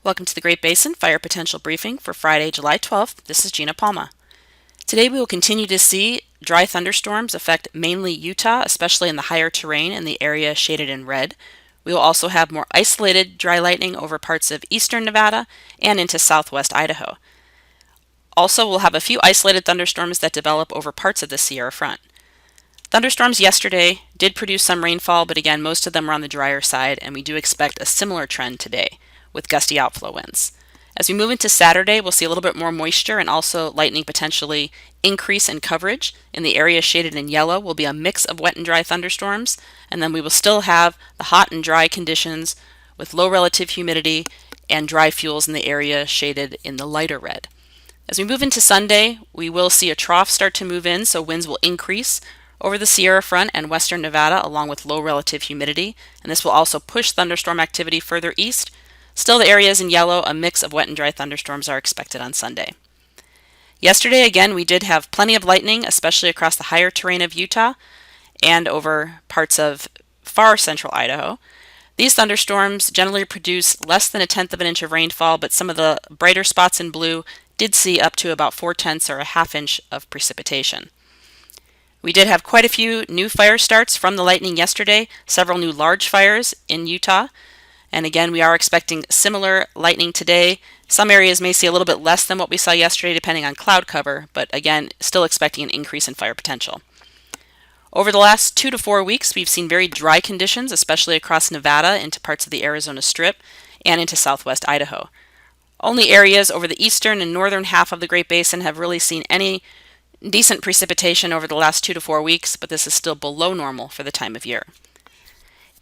Welcome to the Great Basin Fire Potential Briefing for Friday, July 12th. This is Gina Palma. Today we will continue to see dry thunderstorms affect mainly Utah, especially in the higher terrain in the area shaded in red. We will also have more isolated dry lightning over parts of eastern Nevada and into southwest Idaho. Also, we'll have a few isolated thunderstorms that develop over parts of the Sierra Front. Thunderstorms yesterday did produce some rainfall, but again, most of them were on the drier side, and we do expect a similar trend today with gusty outflow winds. As we move into Saturday, we'll see a little bit more moisture and also lightning potentially increase in coverage. In the area shaded in yellow will be a mix of wet and dry thunderstorms, and then we will still have the hot and dry conditions with low relative humidity and dry fuels in the area shaded in the lighter red. As we move into Sunday, we will see a trough start to move in, so winds will increase over the Sierra Front and western Nevada along with low relative humidity, and this will also push thunderstorm activity further east. Still, the areas in yellow, a mix of wet and dry thunderstorms are expected on Sunday. Yesterday, again, we did have plenty of lightning, especially across the higher terrain of Utah and over parts of far central Idaho. These thunderstorms generally produce less than 1/10 of an inch of rainfall, but some of the brighter spots in blue did see up to about 4/10 or a half inch of precipitation. We did have quite a few new fire starts from the lightning yesterday, several new large fires in Utah. And again, we are expecting similar lightning today. Some areas may see a little bit less than what we saw yesterday depending on cloud cover, but again, still expecting an increase in fire potential. Over the last 2 to 4 weeks, we've seen very dry conditions, especially across Nevada into parts of the Arizona Strip and into southwest Idaho. Only areas over the eastern and northern half of the Great Basin have really seen any decent precipitation over the last 2 to 4 weeks, but this is still below normal for the time of year.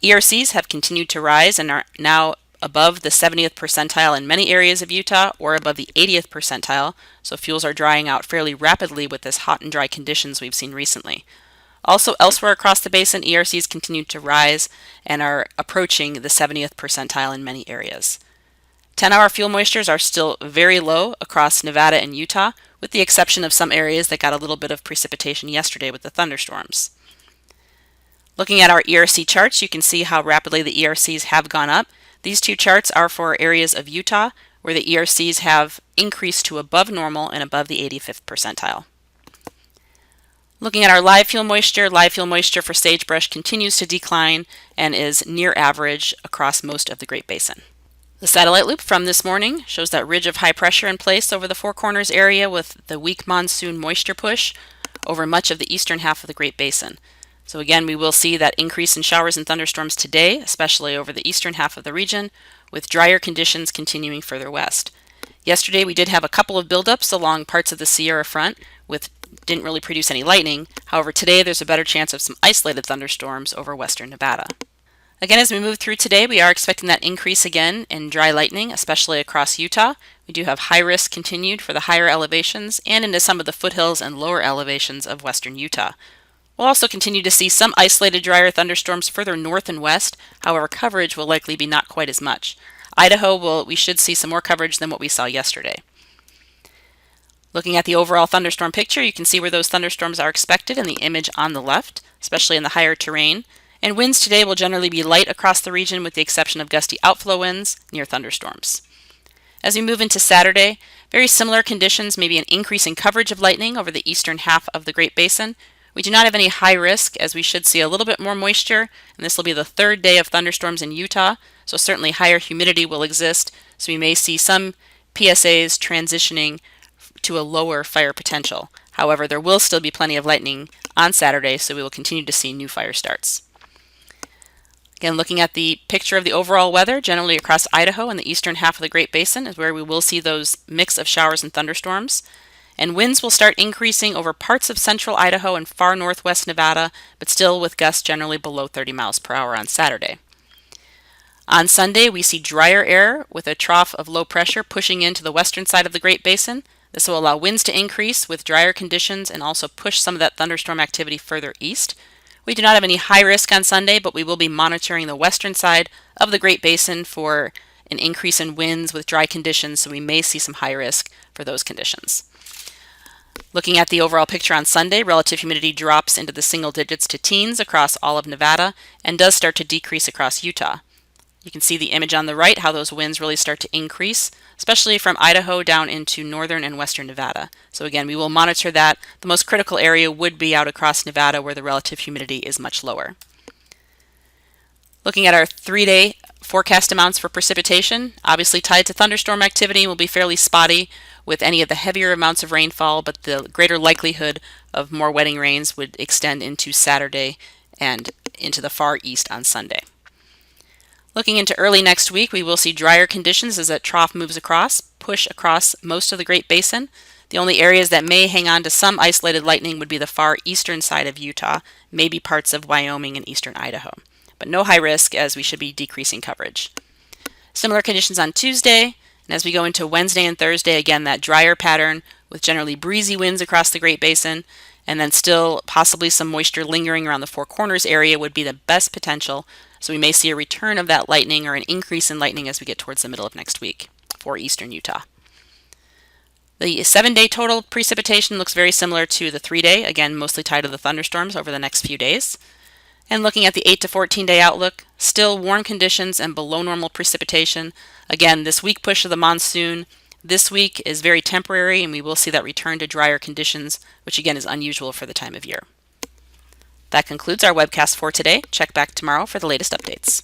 ERCs have continued to rise and are now above the 70th percentile in many areas of Utah or above the 80th percentile, so fuels are drying out fairly rapidly with this hot and dry conditions we've seen recently. Also elsewhere across the basin, ERCs continue to rise and are approaching the 70th percentile in many areas. 10-hour fuel moistures are still very low across Nevada and Utah, with the exception of some areas that got a little bit of precipitation yesterday with the thunderstorms. Looking at our ERC charts, you can see how rapidly the ERCs have gone up. These two charts are for areas of Utah where the ERCs have increased to above normal and above the 85th percentile. Looking at our live fuel moisture for sagebrush continues to decline and is near average across most of the Great Basin. The satellite loop from this morning shows that ridge of high pressure in place over the Four Corners area with the weak monsoon moisture push over much of the eastern half of the Great Basin. So again, we will see that increase in showers and thunderstorms today, especially over the eastern half of the region, with drier conditions continuing further west. Yesterday, we did have a couple of buildups along parts of the Sierra Front, which didn't really produce any lightning. However, today there's a better chance of some isolated thunderstorms over western Nevada. Again, as we move through today, we are expecting that increase again in dry lightning, especially across Utah. We do have high risk continued for the higher elevations and into some of the foothills and lower elevations of western Utah. We'll also continue to see some isolated drier thunderstorms further north and west. However, coverage will likely be not quite as much. Idaho, we should see some more coverage than what we saw yesterday. Looking at the overall thunderstorm picture, you can see where those thunderstorms are expected in the image on the left, especially in the higher terrain. And winds today will generally be light across the region with the exception of gusty outflow winds near thunderstorms. As we move into Saturday, very similar conditions, maybe an increase in coverage of lightning over the eastern half of the Great Basin. We do not have any high risk as we should see a little bit more moisture, and this will be the third day of thunderstorms in Utah, so certainly higher humidity will exist, so we may see some PSAs transitioning to a lower fire potential. However, there will still be plenty of lightning on Saturday, so we will continue to see new fire starts. Again, looking at the picture of the overall weather, generally across Idaho and the eastern half of the Great Basin is where we will see those mix of showers and thunderstorms. And winds will start increasing over parts of central Idaho and far northwest Nevada, but still with gusts generally below 30 miles per hour on Saturday. On Sunday, we see drier air with a trough of low pressure pushing into the western side of the Great Basin. This will allow winds to increase with drier conditions and also push some of that thunderstorm activity further east. We do not have any high risk on Sunday, but we will be monitoring the western side of the Great Basin for an increase in winds with dry conditions, so we may see some high risk for those conditions. Looking at the overall picture on Sunday, relative humidity drops into the single digits to teens across all of Nevada and does start to decrease across Utah. You can see the image on the right, how those winds really start to increase, especially from Idaho down into northern and western Nevada. So again, we will monitor that. The most critical area would be out across Nevada where the relative humidity is much lower. Looking at our 3-day forecast amounts for precipitation, obviously tied to thunderstorm activity, will be fairly spotty with any of the heavier amounts of rainfall, but the greater likelihood of more wetting rains would extend into Saturday and into the far east on Sunday. Looking into early next week, we will see drier conditions as that trough moves across, push across most of the Great Basin. The only areas that may hang on to some isolated lightning would be the far eastern side of Utah, maybe parts of Wyoming and eastern Idaho. But no high risk, as we should be decreasing coverage. Similar conditions on Tuesday, and as we go into Wednesday and Thursday, again, that drier pattern with generally breezy winds across the Great Basin, and then still possibly some moisture lingering around the Four Corners area would be the best potential. So we may see a return of that lightning or an increase in lightning as we get towards the middle of next week for eastern Utah. The 7-day total precipitation looks very similar to the 3-day, again, mostly tied to the thunderstorms over the next few days. And looking at the 8 to 14-day outlook, still warm conditions and below normal precipitation. Again, this weak push of the monsoon this week is very temporary, and we will see that return to drier conditions, which again is unusual for the time of year. That concludes our webcast for today. Check back tomorrow for the latest updates.